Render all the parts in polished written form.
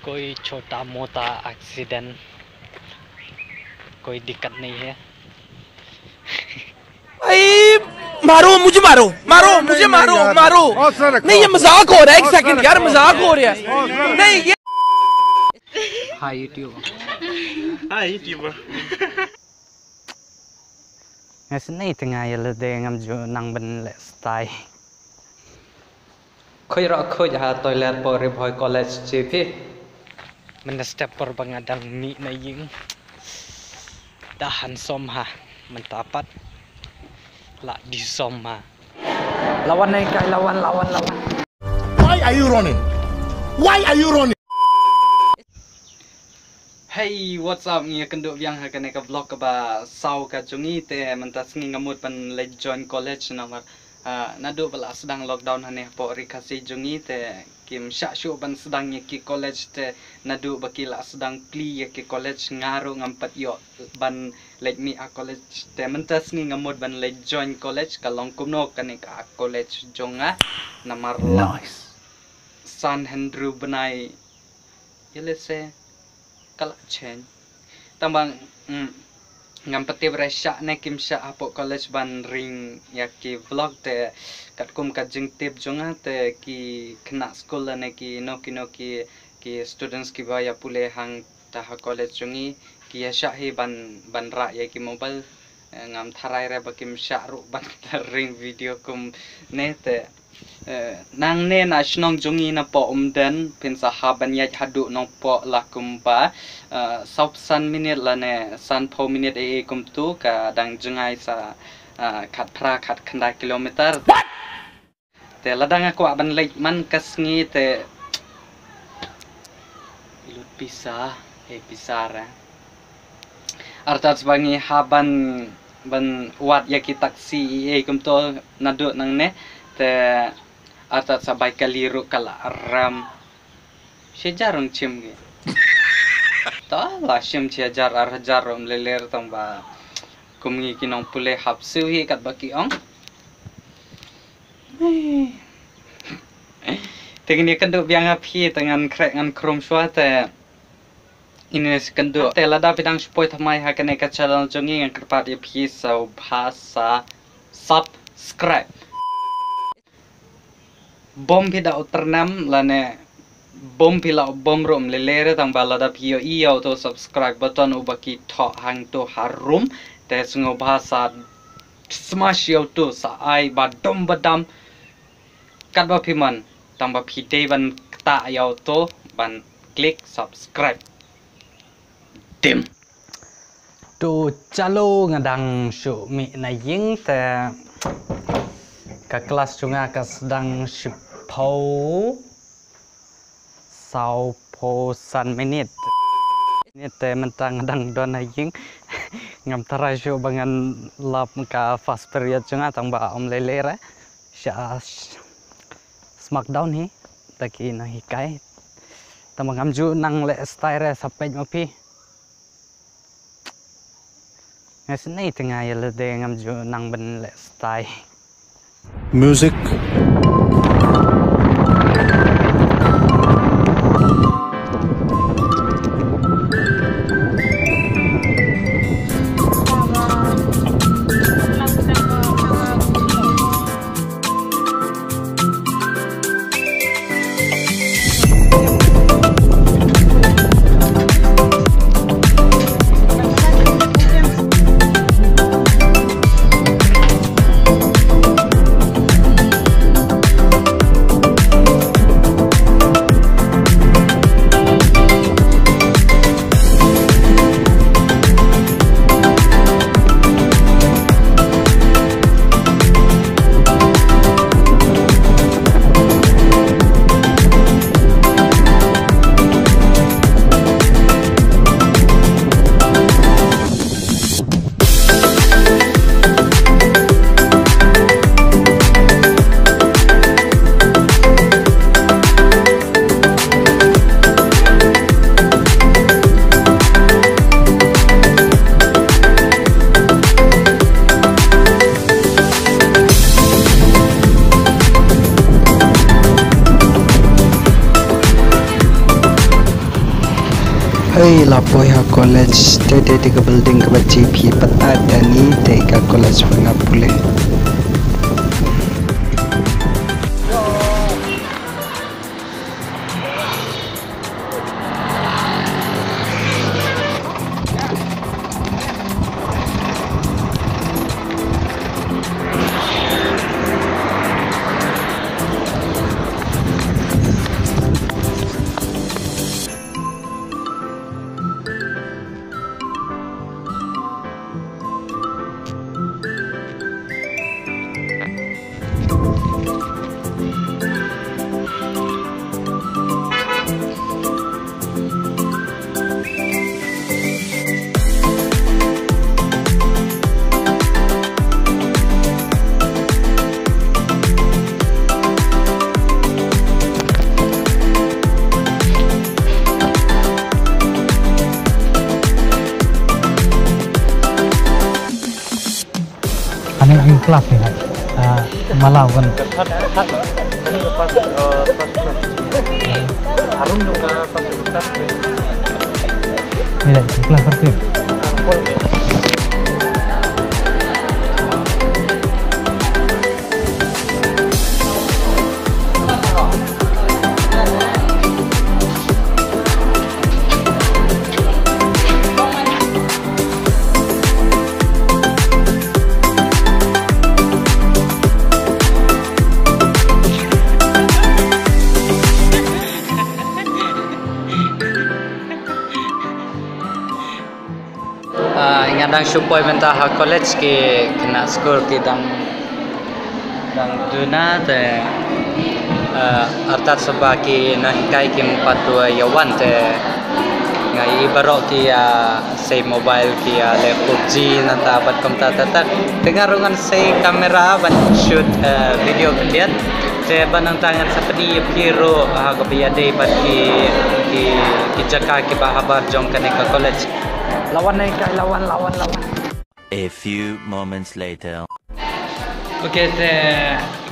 कोई छोटा मोटा एक्सीडेंट, कोई दिक्कत नहीं है। मारो मुझे, मारो मारो मुझे, मारो मारो। नहीं, ये मजाक हो रहा है। एक सेकंड यार, मजाक हो रहा है। नहीं ये हाय यूट्यूबर ऐसे नहीं tengah ya le de ngam jo nang ben le style khoi ro khoi ha toilet por boy college chipi men step por bangadang mi na ying dahan som ha mentapat la di som ha lawan naik kai lawan. Why are you running? Why are you running? Hey, what's up? Ngia kenduk biang ha kana ka vlog ka ba sau ka jungi te mentas ngi ngamut pan le join college nomor nadu bala sedang lockdown hane po ri khasi jungi te kim sha shu ban sedang ki college te nadu bakila sedang pli ki college ngaru ngampat yo ban let me a college te mentas ngi ngamut ban le join college ka long kumno kana ka college jonga nomor nice San Andrew benai yele se kalau chen tambang ngam pati beresyak ne kim sya apo college ban ring ya ki vlog te kat kum kat jing tip jonga te ki kena school ne ki no ki students ki ba ya pule hang ta college jongi ki ya sya hi ban ra ya ki mobile ngam tharai re ba kim sya ru ban ring video kum ne te nang ne na snong jongi na po den pin sahaban ya hadu nong po la kumpa sop san minute la ne san po minute e kum tu ka dang jengai sa khat pra khat khanda kilometer te ladang aku ban lek man kasngi te ilut pisara artat sebangi haban ban wat ya ki taksi e kum to nadu nang ne te atat sabai kaliru kala ram sejarung chimge ta la shim chejar ar hajarum leler tamba kumngi kinong pule hapsu hi kat baki ong tegni kendu biang api dengan krek ngan krom swate ini kendu te lada bidang spoi thamai ha kane ka channel jongi ngan kerpat ya pi sau bahasa subscribe bom pida uternam lane bom pila bom rom lelere tang balada pio i auto subscribe button ubaki tho hang to harum te sungo bahasa smash yo to sa ai ba dom badam kat ba piman tang ba pi day ban ta yo to ban klik subscribe dim to chalo ngadang shu mi na ying te ka kelas junga ka sedang shipau sau po san minute ini te mentang dang dona ying ngam taraju bangan lap ka fast period junga tang ba om lelera sha smackdown hi taki na hikai tamang ju nang le style sampai ngopi ngasni tengah ya le de ngam ju nang ben le style Music. Hey lapoi ha college tete tiga building ke baci pi peta dani tega college pengapule. Ini kelas ni, malam kan. Ini kelas tertib. Ngadang supaya mentah college ke kena skor ke dang duna te artat sebab ke nangkai ke 42 yawan te ngai barok ke say mobile ke laptop G nanta bat komputer tak tengarungan say kamera ban shoot video kalian te banang tangan seperti piro ke biade bat ke jaka ke bahabar jong kene ke college. Lawan naik kai lawan. A few moments later. Okay,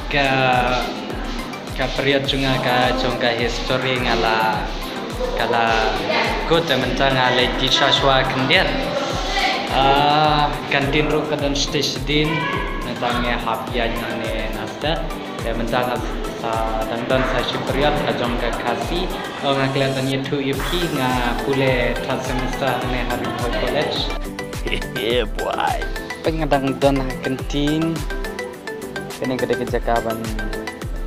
ke period juga ke history ngala kala good mentang ale di Shashwa kendian. Kantin ru kadan stage din mentangnya hapian ne nasta. Mentang dan saya period kajong ke kasih kelihatan itu IP pule semester ne hari college. Yeah boy. Pengadang don kantin kini gede kejakaban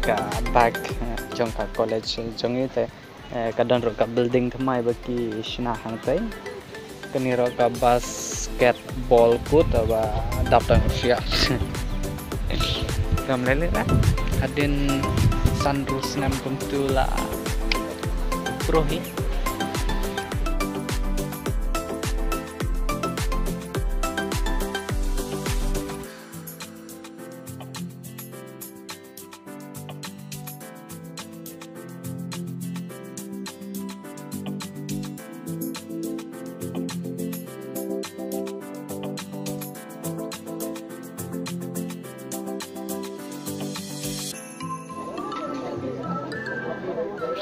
ke back jong ke college jong itu kadang ro ke building thamai baki shina hangtai kini ro ke basketball put aba daptang sia kamlele lah adin sunroof nam kuntula prohi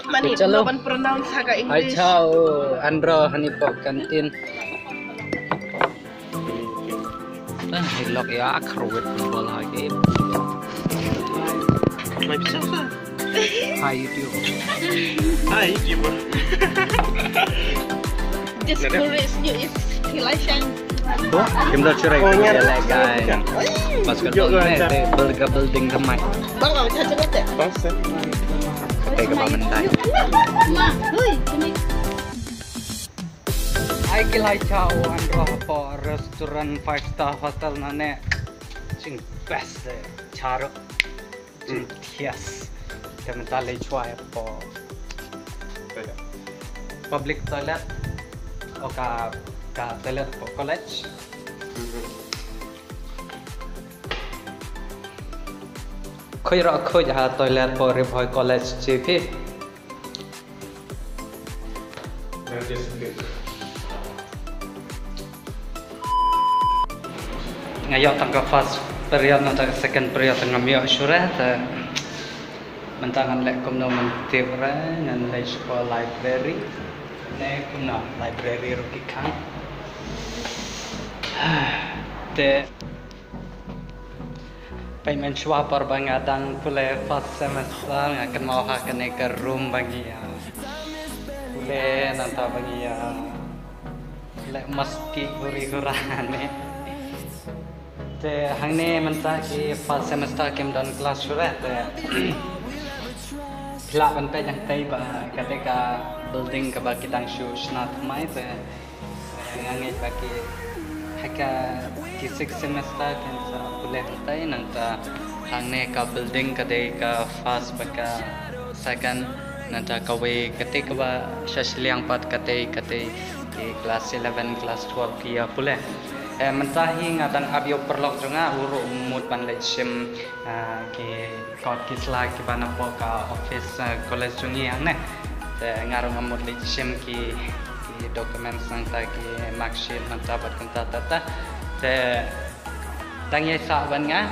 Mani, Chalo. lawan pronounce agak Hai English. ciao Andro hani po kantin hilok ya kruwet football lagi May bisa sa? Hai YouTube Hi, YouTuber. Just curious new is Hilashan. oh kita cerai Oh, nyar. guys basketball ne belga building ramai Bang, mau cari betul. Basta. kayak ke pamantai Ma, hui, kami. Hai kilai ciao Andro po restoran 5 star hotel nane cing best charo cing tias temental le chua po public toilet o ka toilet po college khoi ra khoi ha toilet po Ribhoi college chipi ngayon tangga first period na tangga second period tangga miyo syurah ta mentangan lek kom no mentibra ngan lek sekolah library Này cũng là library rồi cái khang. Te payment swap bangadang pule first semester akan mau akan ke room bagi ya. Pule nanti bagi ya. Lek mesti huri-hurane. Te hang ne menta ki first semester kem dan kelas surat te. Kelak ban pe yang tai ba ketika building ke bagi tang show snat mai te. Ngangai bagi haka ki 6 semester kan sa boleh tay nanta hangne ka building kadai ka fast baka second nanta ka we ketika ba shashliang pat kadai ki class 11 class 12 ki ya boleh mentahi ngadang abio perlok jonga uru mut pan lechem ki kot ki slide ki bana po ka office college jongi ang ne ngarong amut lechem ki dokumen sangta ki marksheet manta bat kanta tata te tangye sa ban nga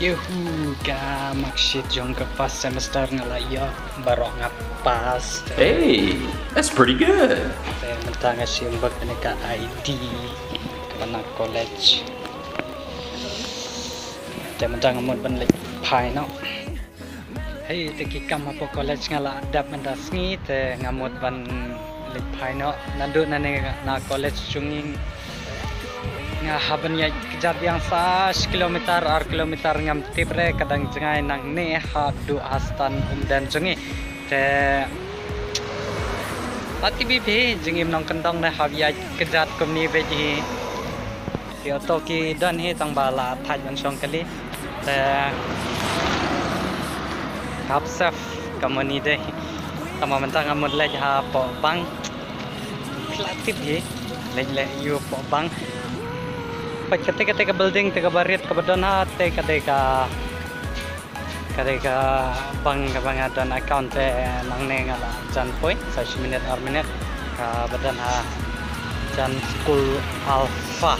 yehu ka marksheet jong ka first semester ngala ya baro nga pass Hey, that's pretty good. te manta nga simbak ni ka ID ka college te manta nga mod ban lek phai no hey te ki kam po college ngala adap manta sngi te ngamot ban lek phai no nandu nane na college chunging nga haban ya kejar yang 1 kilometer ar kilometer ngam tibre kadang jengai nang ne ha du astan dan jungi te pati bibe jengim nang kendong na habya kejar komni beji yo to ki dan he tang bala thaj ban song kali te kapsaf kamani de tama mentang amud lej ha po bang klatit ye lej le yu po bang pa ketika building teka barit ka badan ha te ketika bang adan account nang ne ngala jan point 1 minit ar minit ka badan ha jan school alpha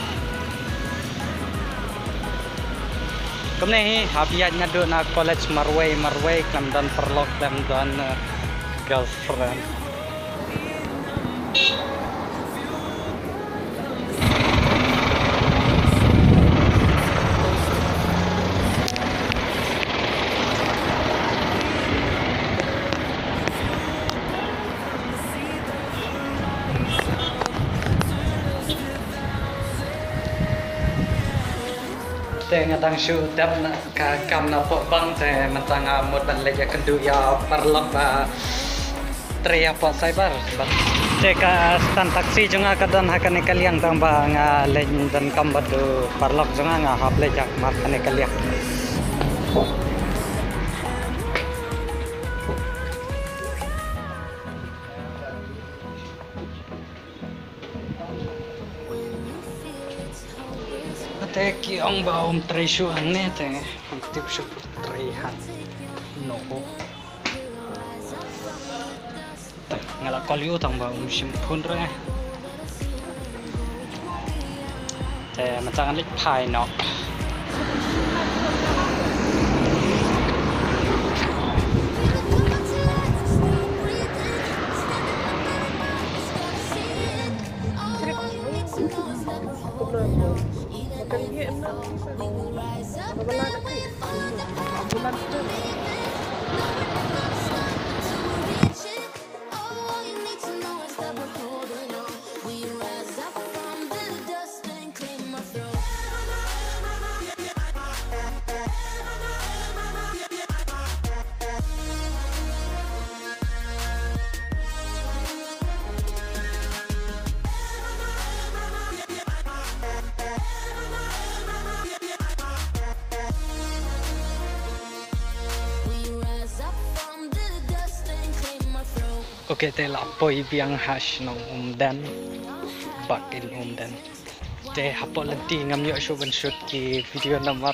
kemne hi habia nyadu na college marway klam dan perlok klam dan girlfriend te ngatang shu dap na ka kam na po bang te matang mod ban le ya kendu ya perlok ba treya po cyber bat te ka stan taksi junga kadan hakane kaliang tang ba nga le dan kam badu perlok junga nga hap le jak mat kane kaliang te ki ong ba tre shu ang ne te ang tip shu tre han no te ngala kolyu tang ba sim phun re te matang lik phai no Oke, te la poi biang hash nong dan bakin dan te hapo lenti ngam yo show ban shoot ki video nomor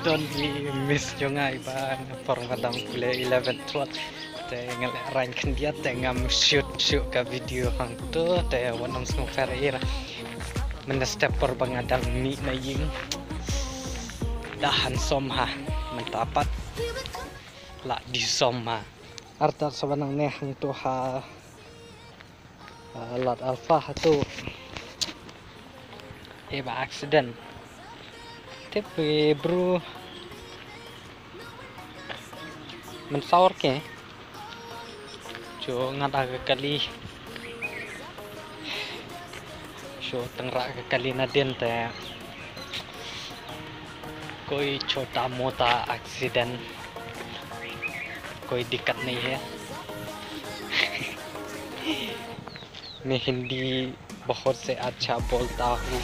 don't be miss jongai ba por madam pule 11 12 te ngal rain kan dia te ngam shoot ka video hang to te wanam sung ferira men step por bangadang mi na ying dahan somha mentapat la di somha arta sabanang neh to ha lot alpha tu ba accident tapi bro mensawar ke jo ngada ke kali jo tengrak ke kali nadin te कोई छोटा मोटा एक्सीडेंट कोई दिक्कत नहीं है मैं हिंदी बहुत से अच्छा बोलता हूँ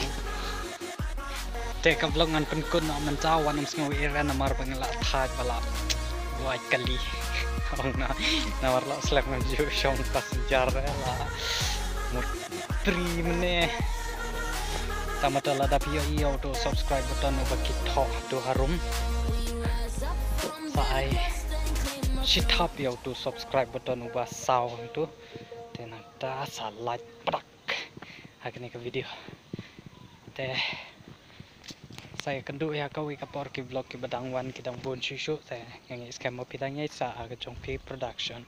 ते कब लोग ngăn pen kun man chao wan msngo ira na mar bangla thaj bala wai kali ong na war la slap man ju shong passenger la mut primne tamatala da pio I auto subscribe button ubaki tho to harum sai shithap yo to subscribe button uba saw tu tena ta sa like prak hakne ka video te saya kendu ya kau kapor ki vlog ki badang wan ki dang bon shishu te yang iskam mo pidang sa aga chong production